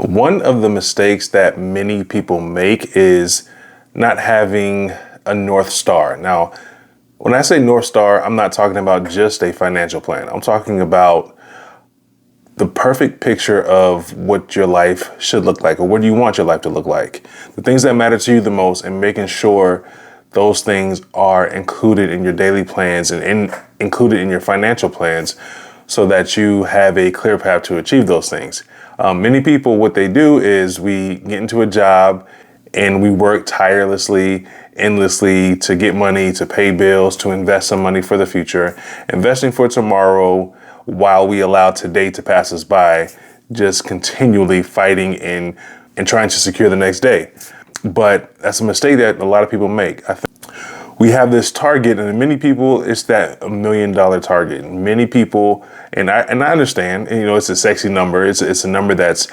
One of the mistakes that many people make is not having a North Star. Now, when I say North Star, I'm not talking about just a financial plan. I'm talking about the perfect picture of what your life should look like, or what do you want your life to look like. The things that matter to you the most, and making sure those things are included in your daily plans and included in your financial plans so that you have a clear path to achieve those things. Many people, what they do is we get into a job and we work tirelessly, endlessly to get money, to pay bills, to invest some money for the future, investing for tomorrow while we allow today to pass us by, just continually fighting and trying to secure the next day. But that's a mistake that a lot of people make. I think we have this target, and many people, it's that $1 million target. Many people, and I understand, and, it's a sexy number. It's a number that's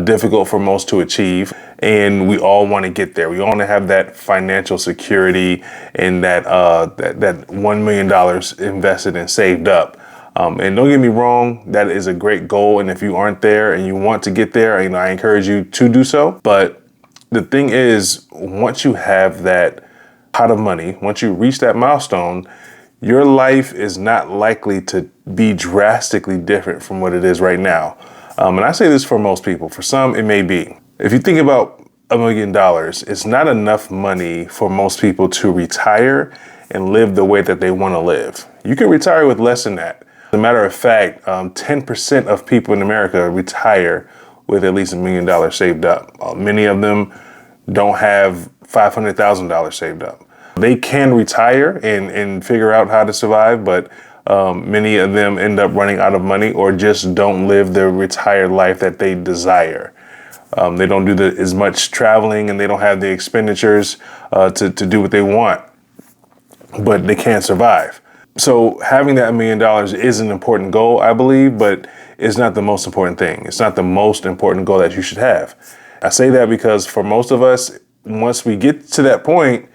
difficult for most to achieve, and we all want to get there. We all want to have that financial security and that $1 million invested and saved up. And don't get me wrong, that is a great goal. And if you aren't there and you want to get there, I encourage you to do so. But the thing is, once you have that pot of money, once you reach that milestone, your life is not likely to be drastically different from what it is right now. And I say this for most people. For some, it may be. If you think about $1 million, it's not enough money for most people to retire and live the way that they want to live. You can retire with less than that. As a matter of fact, 10% of people in America retire with at least $1 million saved up. Many of them don't have $500,000 saved up. They can retire and figure out how to survive, but many of them end up running out of money or just don't live the retired life that they desire. They don't do as much traveling, and they don't have the expenditures to do what they want, but they can't survive. So having that $1 million is an important goal, I believe, but it's not the most important thing. It's not the most important goal that you should have. I say that because for most of us, once we get to that point,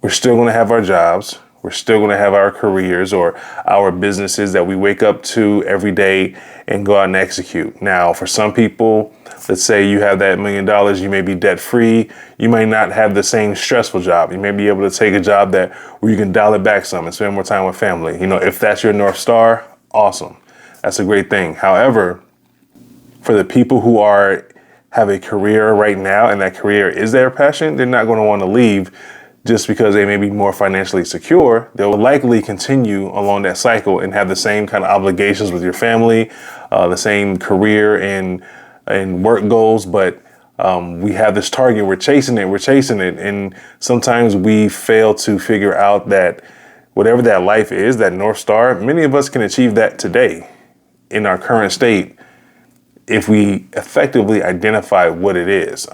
we're still going to have our jobs. We're still going to have our careers or our businesses that we wake up to every day and go out and execute. Now, for some people, let's say you have that $1 million, you may be debt free. You may not have the same stressful job. You may be able to take a job where you can dial it back some and spend more time with family. If that's your North Star, awesome. That's a great thing. However, for the people who have a career right now and that career is their passion, they're not going to want to leave just because they may be more financially secure. They'll likely continue along that cycle and have the same kind of obligations with your family, the same career and work goals. But we have this target, we're chasing it. And sometimes we fail to figure out that whatever that life is, that North Star, many of us can achieve that today in our current state if we effectively identify what it is.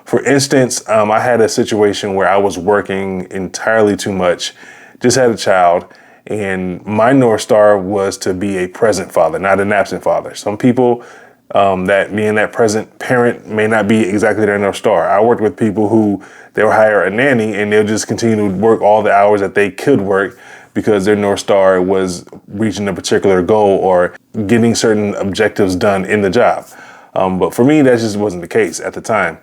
For instance, I had a situation where I was working entirely too much, just had a child, and my North Star was to be a present father, not an absent father. Some people, that being that present parent may not be exactly their North Star. I worked with people who they'll hire a nanny and they'll just continue to work all the hours that they could work because their North Star was reaching a particular goal or getting certain objectives done in the job. But for me, that just wasn't the case at the time.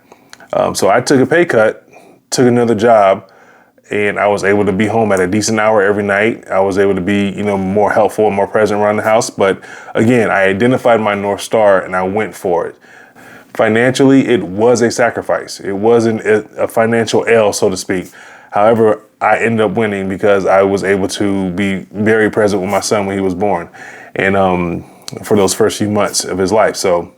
So I took a pay cut, took another job, and I was able to be home at a decent hour every night. I was able to be, more helpful and more present around the house. But again, I identified my North Star and I went for it. Financially, it was a sacrifice. It wasn't a financial L, so to speak. However, I ended up winning because I was able to be very present with my son when he was born and for those first few months of his life. So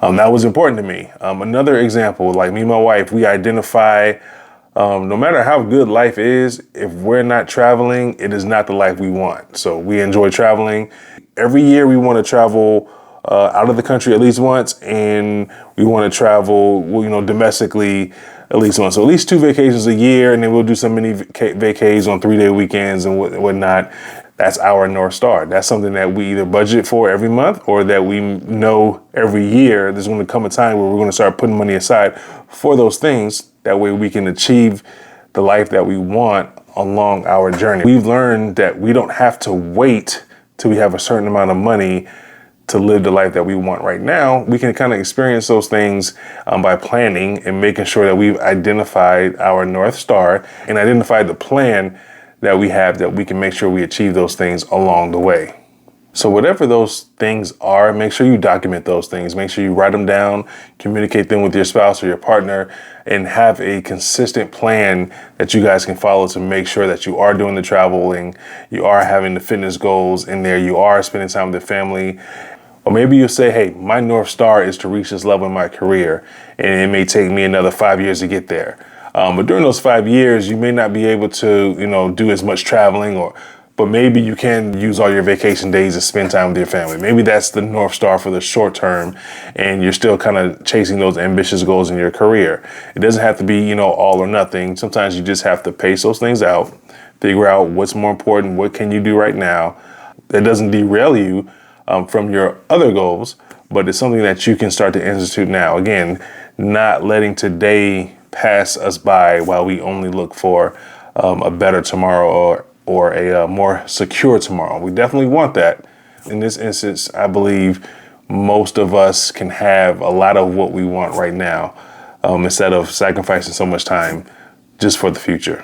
that was important to me. Another example, like me and my wife, we identify no matter how good life is, if we're not traveling, it is not the life we want. So we enjoy traveling. Every year we want to travel out of the country at least once, and we want to travel, domestically at least once. So at least 2 vacations a year, and then we'll do some mini vacays on 3-day weekends and whatnot. That's our North Star. That's something that we either budget for every month or that we know every year there's going to come a time where we're going to start putting money aside for those things. That way we can achieve the life that we want along our journey. We've learned that we don't have to wait till we have a certain amount of money to live the life that we want right now, we can kind of experience those things by planning and making sure that we've identified our North Star and identified the plan that we have that we can make sure we achieve those things along the way. So whatever those things are, make sure you document those things. Make sure you write them down, communicate them with your spouse or your partner, and have a consistent plan that you guys can follow to make sure that you are doing the traveling, you are having the fitness goals in there, you are spending time with the family. Or maybe you'll say, hey, my North Star is to reach this level in my career, and it may take me another 5 years to get there. But during those 5 years, you may not be able to, do as much traveling, but maybe you can use all your vacation days to spend time with your family. Maybe that's the North Star for the short term, and you're still kind of chasing those ambitious goals in your career. It doesn't have to be, all or nothing. Sometimes you just have to pace those things out, figure out what's more important, what can you do right now that doesn't derail you from your other goals, but it's something that you can start to institute now. Again, not letting today pass us by while we only look for a better tomorrow or a more secure tomorrow. We definitely want that. In this instance, I believe most of us can have a lot of what we want right now instead of sacrificing so much time just for the future.